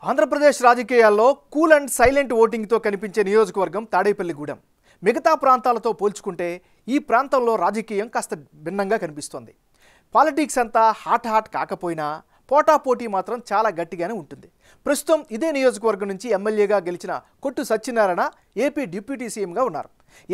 ఆంధ్రప్రదేశ్ రాజకీయాల్లో cool and silent ఓటింగ్తో కనిపించే నియోజకవర్గం తాడేపల్లిగూడెం. మిగతా ప్రాంతాలతో పోల్చుకుంటే ఈ ప్రాంతంలో రాజకీయం కాస్త భిన్నంగా కనిపిస్తోంది. పాలిటిక్స్ అంతా హాట్ కాకపోయినా పోటాపోటీ మాత్రం చాలా గట్టిగానే ఉంటుంది. ప్రస్తుతం ఇదే నియోజకవర్గం నుంచి ఎమ్మెల్యేగా గెలిచిన కొట్టు సత్యనారాయణ ఏపీ డిప్యూటీ సీఎంగా ఉన్నారు.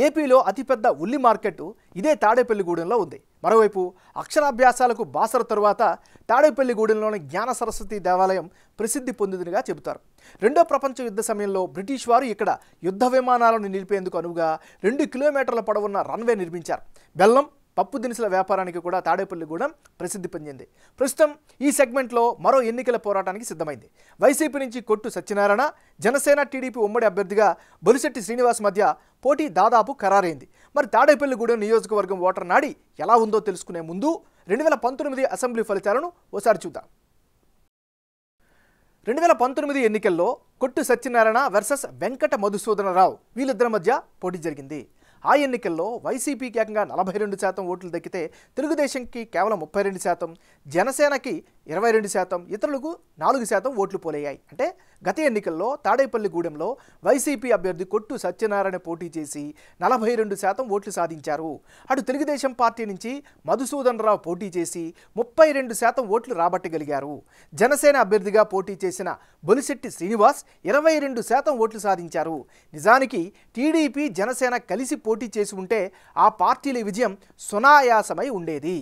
ఏపీలో అతిపెద్ద ఉల్లి మార్కెట్ ఇదే తాడేపల్లిగూడెంలో ఉంది. మరోవైపు అక్షరాభ్యాసాలకు బాసర తరువాత తాడేపల్లిగూడెంలోని జ్ఞాన సరస్వతి దేవాలయం ప్రసిద్ధి పొందిందిగా చెబుతారు. రెండో ప్రపంచ యుద్ధ సమయంలో బ్రిటిష్ వారు ఇక్కడ యుద్ధ విమానాలను నిలిపేందుకు అనువుగా 2 కిలోమీటర్ల పొడవున్న రన్వే నిర్మించారు. బెల్లం పప్పు దినుసుల వ్యాపారానికి కూడా తాడేపల్లిగూడెం ప్రసిద్ధి పొందింది. ప్రస్తుతం ఈ సెగ్మెంట్లో మరో ఎన్నికల పోరాటానికి సిద్ధమైంది. వైసీపీ నుంచి కొట్టు సత్యనారాయణ, జనసేన టీడీపీ ఉమ్మడి అభ్యర్థిగా బొలిశెట్టి శ్రీనివాస్ మధ్య పోటీ దాదాపు ఖరారైంది. మరి తాడేపల్లిగూడెం నియోజకవర్గం ఓటర్ నాడి ఎలా ఉందో తెలుసుకునే ముందు 2019 అసెంబ్లీ ఫలితాలను ఓసారి చూద్దాం. 2019 ఎన్నికల్లో కొట్టు సత్యనారాయణ వర్సెస్ వెంకట మధుసూదనరావు వీళ్ళిద్దరి మధ్య పోటీ జరిగింది. ఆ ఎన్నికల్లో వైసీపీకి ఏకంగా 42% ఓట్లు దక్కితే తెలుగుదేశంకి కేవలం 32%, జనసేనకి 22%, ఇతరులకు 4% ఓట్లు పోలయ్యాయి. అంటే గత ఎన్నికల్లో తాడేపల్లిగూడెంలో వైసీపీ అభ్యర్థి కొట్టు సత్యనారాయణ పోటీ చేసి 42% ఓట్లు సాధించారు. అటు తెలుగుదేశం పార్టీ నుంచి మధుసూదనరావు పోటీ చేసి 32% ఓట్లు రాబట్టగలిగారు. జనసేన అభ్యర్థిగా పోటీ చేసిన బొలిశెట్టి శ్రీనివాస్ 22% ఓట్లు సాధించారు. నిజానికి టీడీపీ జనసేన కలిసి పోటీ చేసి ఉంటే ఆ పార్టీల విజయం సునాయాసమై ఉండేది.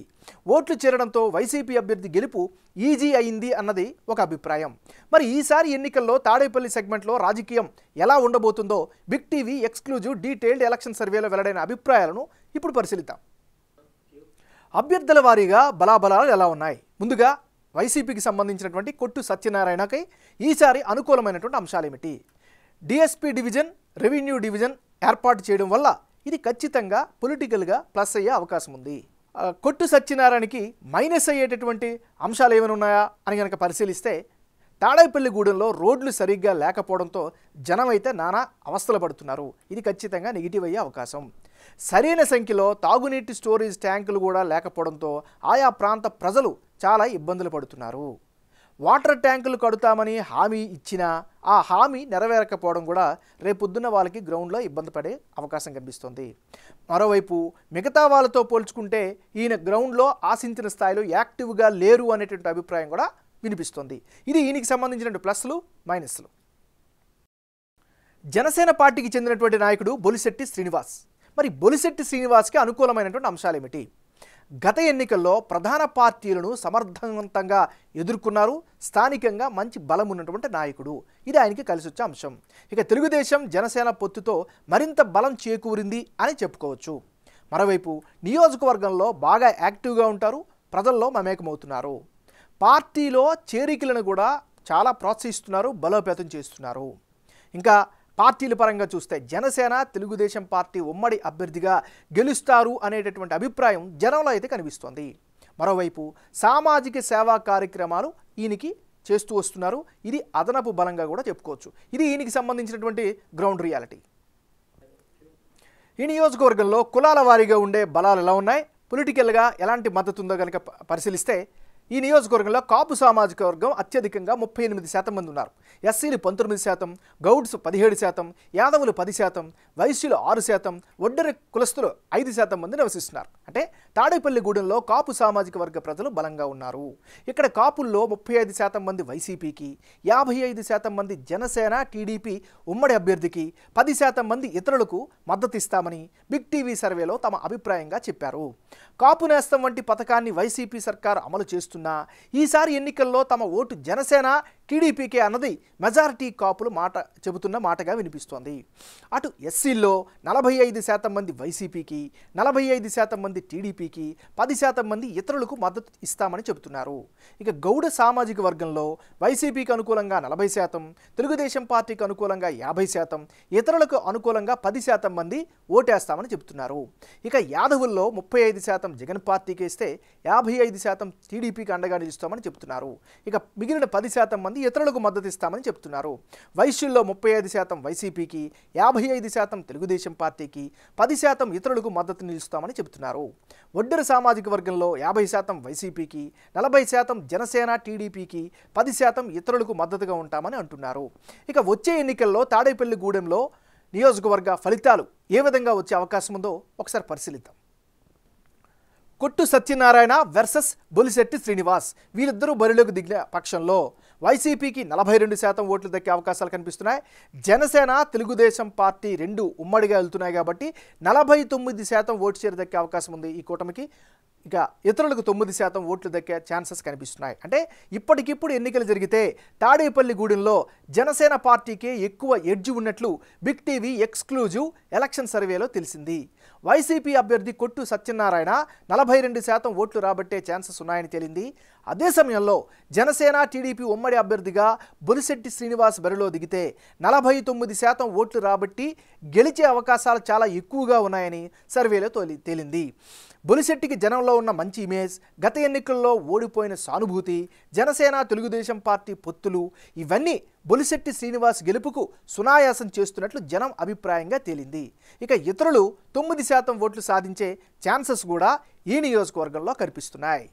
ఓట్లు చేరడంతో వైసీపీ అభ్యర్థి గెలుపు ఈజీ అయింది అన్నది ఒక అభిప్రాయం. మరి ఈసారి ఎన్నికల్లో తాడేపల్లి సెగ్మెంట్లో రాజకీయం ఎలా ఉండబోతుందో big TV exclusive detailed election సర్వేలో వెల్లడైన అభిప్రాయాలను ఇప్పుడు పరిశీలిద్దాం. అభ్యర్థుల వారీగా బలాబలాలు ఎలా ఉన్నాయి? ముందుగా వైసీపీకి సంబంధించినటువంటి కొట్టు సత్యనారాయణకై ఈసారి అనుకూలమైనటువంటి అంశాలేమిటి? డిఎస్పీ డివిజన్, రెవెన్యూ డివిజన్ ఏర్పాటు చేయడం వల్ల ఇది ఖచ్చితంగా పొలిటికల్గా ప్లస్ అయ్యే అవకాశం ఉంది. కొట్టు సత్యనారాయణకి మైనస్ అయ్యేటటువంటి అంశాలు ఏమైనా ఉన్నాయా అని కనుక పరిశీలిస్తే తాడేపల్లిగూడెంలో రోడ్లు సరిగ్గా లేకపోవడంతో జనం అయితే నానా అవస్థలు పడుతున్నారు. ఇది ఖచ్చితంగా నెగిటివ్ అయ్యే అవకాశం. సరైన సంఖ్యలో తాగునీటి స్టోరేజ్ ట్యాంకులు కూడా లేకపోవడంతో ఆయా ప్రాంత ప్రజలు చాలా ఇబ్బందులు పడుతున్నారు. వాటర్ ట్యాంకులు కడుతామని హామీ ఇచ్చినా ఆ హామీ నెరవేరకపోవడం కూడా రేపొద్దున్న వాళ్ళకి గ్రౌండ్లో ఇబ్బంది పడే అవకాశం కనిపిస్తుంది. మరోవైపు మిగతా వాళ్ళతో పోల్చుకుంటే ఈయన గ్రౌండ్లో ఆశించిన స్థాయిలో యాక్టివ్గా లేరు అనేటువంటి అభిప్రాయం కూడా వినిపిస్తుంది. ఇది ఈయనకి సంబంధించిన ప్లస్లు మైనస్లు. జనసేన పార్టీకి చెందినటువంటి నాయకుడు బొలిశెట్టి శ్రీనివాస్. మరి బొలిశెట్టి శ్రీనివాస్కి అనుకూలమైనటువంటి అంశాలు ఏమిటి? గత ఎన్నికల్లో ప్రధాన పార్టీలను సమర్థవంతంగా ఎదుర్కొన్నారు. స్థానికంగా మంచి బలం ఉన్నటువంటి నాయకుడు. ఇది ఆయనకి కలిసి వచ్చే అంశం. ఇక తెలుగుదేశం జనసేన పొత్తుతో మరింత బలం చేకూరింది అని చెప్పుకోవచ్చు. మరోవైపు నియోజకవర్గంలో బాగా యాక్టివ్గా ఉంటారు, ప్రజల్లో మమేకమవుతున్నారు. పార్టీలో చేరికలను కూడా చాలా ప్రోత్సహిస్తున్నారు, బలోపేతం చేస్తున్నారు. ఇంకా పార్టీల పరంగా చూస్తే జనసేన తెలుగుదేశం పార్టీ ఉమ్మడి అభ్యర్థిగా గెలుస్తారు అనేటటువంటి అభిప్రాయం జనంలో అయితే కనిపిస్తోంది. మరోవైపు సామాజిక సేవా కార్యక్రమాలు ఈయనకి చేస్తూ వస్తున్నారు. ఇది అదనపు బలంగా కూడా చెప్పుకోవచ్చు. ఇది ఈయనకి సంబంధించినటువంటి గ్రౌండ్ రియాలిటీ. ఈ నియోజకవర్గంలో కులాల వారీగా ఉండే బలాలు ఎలా ఉన్నాయి, పొలిటికల్గా ఎలాంటి మద్దతు ఉందో కనుక పరిశీలిస్తే ఈ నియోజకవర్గంలో కాపు సామాజిక వర్గం అత్యధికంగా 38% మంది ఉన్నారు. ఎస్సీలు 19%, గౌడ్స్ 17%, యాదవులు 10%, వైశ్యులు 6%, ఒడ్డెర కులస్తులు 5% మంది నివసిస్తున్నారు. అంటే తాడేపల్లిగూడెంలో కాపు సామాజిక వర్గ ప్రజలు బలంగా ఉన్నారు. ఇక్కడ కాపుల్లో 35% మంది వైసీపీకి, 55% మంది జనసేన టీడీపీ ఉమ్మడి అభ్యర్థికి, 10% మంది ఇతరులకు మద్దతు ఇస్తామని బిగ్ టీవీ సర్వేలో తమ అభిప్రాయంగా చెప్పారు. కాపు నేస్తం వంటి పథకాన్ని వైసీపీ సర్కారు అమలు చేస్తున్నా ఈసారి ఎన్నికల్లో తమ ఓటు జనసేన టీడీపీకే అన్నది మెజారిటీ కాపులు చెబుతున్న మాటగా వినిపిస్తోంది. అటు ఎస్సీల్లో 45% మంది వైసీపీకి, 45% మంది టీడీపీకి, 10% మంది ఇతరులకు మద్దతు ఇస్తామని చెబుతున్నారు. ఇక గౌడ సామాజిక వర్గంలో వైసీపీకి అనుకూలంగా 40%, తెలుగుదేశం పార్టీకి అనుకూలంగా 50%, ఇతరులకు అనుకూలంగా 10% మంది ఓటేస్తామని చెబుతున్నారు. ఇక యాదవుల్లో 35% జగన్ పార్టీకి ఇస్తే 55% టీడీపీకి అండగా నిలుస్తామని చెబుతున్నారు. ఇక మిగిలిన 10% మంది మంది ఇతరులకు మద్దతు ఇస్తామని చెప్తున్నారు. వైశ్యుల్లో 35% వైసీపీకి, 55% తెలుగుదేశం పార్టీకి, 10% ఇతరులకు మద్దతు నిలుస్తామని చెబుతున్నారు. ఒడ్డెర సామాజిక వర్గంలో 50% వైసీపీకి, 40% జనసేన టీడీపీకి, 10% ఇతరులకు మద్దతుగా ఉంటామని అంటున్నారు. ఇక వచ్చే ఎన్నికల్లో తాడేపల్లిగూడెంలో నియోజకవర్గ ఫలితాలు ఏ విధంగా వచ్చే అవకాశం ఉందో ఒకసారి పరిశీలిద్దాం. కొట్టు సత్యనారాయణ వర్సెస్ బొలిశెట్టి శ్రీనివాస్, వీళ్ళిద్దరూ బరిలోకి దిగిన పక్షంలో వైసీపీకి 42% ఓట్లు దక్కే అవకాశాలు కనిపిస్తున్నాయి. జనసేన తెలుగుదేశం పార్టీ రెండు ఉమ్మడిగా వెళ్తున్నాయి కాబట్టి 49% ఓటు షేర్ దక్కే అవకాశం ఉంది ఈ కూటమికి. ఇక ఇతరులకు 9% ఓట్లు దక్కే ఛాన్సెస్ కనిపిస్తున్నాయి. అంటే ఇప్పటికిప్పుడు ఎన్నికలు జరిగితే తాడేపల్లిగూడెంలో జనసేన పార్టీకే ఎక్కువ ఎడ్జ్ ఉన్నట్లు బిగ్ టీవీ ఎక్స్క్లూజివ్ ఎలక్షన్ సర్వేలో తెలిసింది. వైసీపీ అభ్యర్థి కొట్టు సత్యనారాయణ 42% ఓట్లు రాబట్టే ఛాన్సెస్ ఉన్నాయని తేలింది. అదే సమయంలో జనసేన టీడీపీ ఉమ్మడి అభ్యర్థిగా బొలిశెట్టి శ్రీనివాస్ బరిలో దిగితే 49% ఓట్లు రాబట్టి గెలిచే అవకాశాలు చాలా ఎక్కువగా ఉన్నాయని సర్వేలో తేలింది. బొలిశెట్టికి జనంలో ఉన్న మంచి ఇమేజ్, గత ఎన్నికల్లో ఓడిపోయిన సానుభూతి, జనసేన తెలుగుదేశం పార్టీ పొత్తులు ఇవన్నీ బొలిశెట్టి శ్రీనివాస్ గెలుపుకు సునాయాసం చేస్తున్నట్లు జనం అభిప్రాయంగా తేలింది. ఇక ఇతరులు 9% ఓట్లు సాధించే ఛాన్సెస్ కూడా ఈ నియోజకవర్గంలో కనిపిస్తున్నాయి.